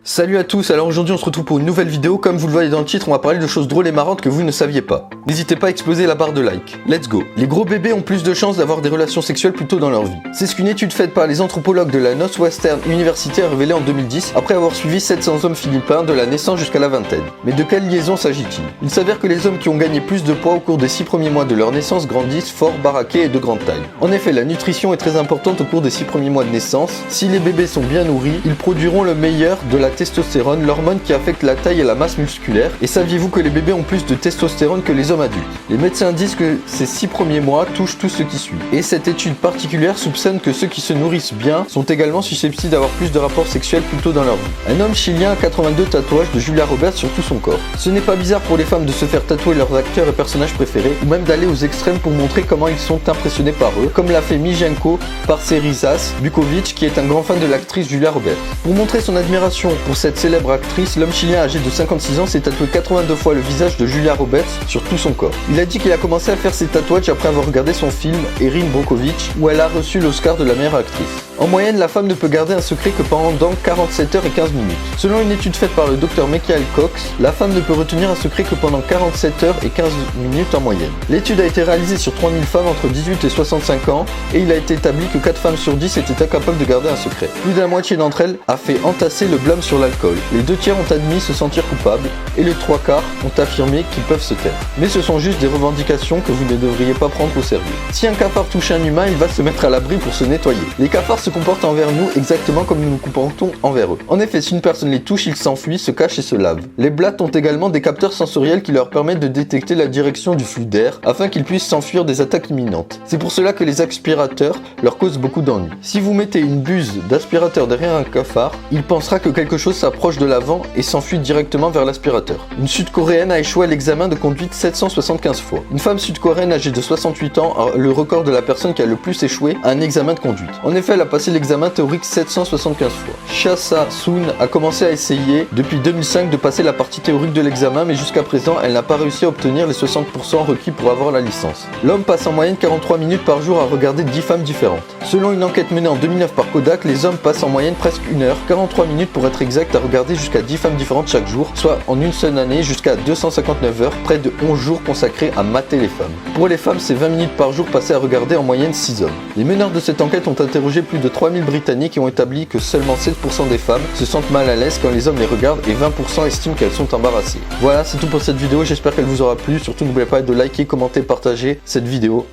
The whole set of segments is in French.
Salut à tous, alors aujourd'hui on se retrouve pour une nouvelle vidéo. Comme vous le voyez dans le titre, on va parler de choses drôles et marrantes que vous ne saviez pas. N'hésitez pas à exploser la barre de like. Let's go. Les gros bébés ont plus de chances d'avoir des relations sexuelles plus tôt dans leur vie. C'est ce qu'une étude faite par les anthropologues de la Northwestern University a révélé en 2010 après avoir suivi 700 hommes philippins de la naissance jusqu'à la vingtaine. Mais de quelle liaison s'agit-il? Il s'avère que les hommes qui ont gagné plus de poids au cours des 6 premiers mois de leur naissance grandissent forts, baraqués et de grande taille. En effet, la nutrition est très importante au cours des 6 premiers mois de naissance. Si les bébés sont bien nourris, ils produiront le meilleur de la testostérone, l'hormone qui affecte la taille et la masse musculaire. Et saviez-vous que les bébés ont plus de testostérone que les hommes adultes? Les médecins disent que ces 6 premiers mois touchent tout ce qui suit. Et cette étude particulière soupçonne que ceux qui se nourrissent bien sont également susceptibles d'avoir plus de rapports sexuels plus tôt dans leur vie. Un homme chilien a 82 tatouages de Julia Roberts sur tout son corps. Ce n'est pas bizarre pour les femmes de se faire tatouer leurs acteurs et personnages préférés, ou même d'aller aux extrêmes pour montrer comment ils sont impressionnés par eux, comme l'a fait Mijenko Parcerizas Bukovic, qui est un grand fan de l'actrice Julia Roberts. Pour montrer son admiration pour cette célèbre actrice, l'homme chilien âgé de 56 ans s'est tatoué 82 fois le visage de Julia Roberts sur tout son corps. Il a dit qu'il a commencé à faire ses tatouages après avoir regardé son film Erin Brockovich, où elle a reçu l'Oscar de la meilleure actrice. En moyenne, la femme ne peut garder un secret que pendant 47 heures et 15 minutes. Selon une étude faite par le docteur Michael Cox, la femme ne peut retenir un secret que pendant 47 heures et 15 minutes en moyenne. L'étude a été réalisée sur 3000 femmes entre 18 et 65 ans et il a été établi que 4 femmes sur 10 étaient incapables de garder un secret. Plus de la moitié d'entre elles a fait entasser le blâme sur l'alcool. Les 2 tiers ont admis se sentir coupables et les 3 quarts ont affirmé qu'ils peuvent se taire. Mais ce sont juste des revendications que vous ne devriez pas prendre au sérieux. Si un cafard touche un humain, il va se mettre à l'abri pour se nettoyer. Les cafards se comportent envers nous exactement comme nous nous comportons envers eux. En effet, si une personne les touche, ils s'enfuient, se cachent et se lavent. Les blattes ont également des capteurs sensoriels qui leur permettent de détecter la direction du flux d'air afin qu'ils puissent s'enfuir des attaques imminentes. C'est pour cela que les aspirateurs leur causent beaucoup d'ennuis. Si vous mettez une buse d'aspirateur derrière un cafard, il pensera que quelque chose s'approche de l'avant et s'enfuit directement vers l'aspirateur. Une Sud-Coréenne a échoué à l'examen de conduite 775 fois. Une femme sud-coréenne âgée de 68 ans a le record de la personne qui a le plus échoué à un examen de conduite. En effet, elle a passé l'examen théorique 775 fois. Cha Sa-soon a commencé à essayer depuis 2005 de passer la partie théorique de l'examen, mais jusqu'à présent, elle n'a pas réussi à obtenir les 60% requis pour avoir la licence. L'homme passe en moyenne 43 minutes par jour à regarder 10 femmes différentes. Selon une enquête menée en 2009 par Kodak, les hommes passent en moyenne presque 1 heure, 43 minutes pour être exact, à regarder jusqu'à 10 femmes différentes chaque jour, soit en une seule année jusqu'à 259 heures, près de 11 jours consacrés à mater les femmes. Pour les femmes, c'est 20 minutes par jour passées à regarder en moyenne 6 hommes. Les meneurs de cette enquête ont interrogé plus de 3000 Britanniques et ont établi que seulement 7% des femmes se sentent mal à l'aise quand les hommes les regardent et 20% estiment qu'elles sont embarrassées. Voilà, c'est tout pour cette vidéo, j'espère qu'elle vous aura plu. Surtout n'oubliez pas de liker, commenter, partager cette vidéo.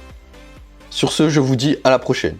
Sur ce, je vous dis à la prochaine.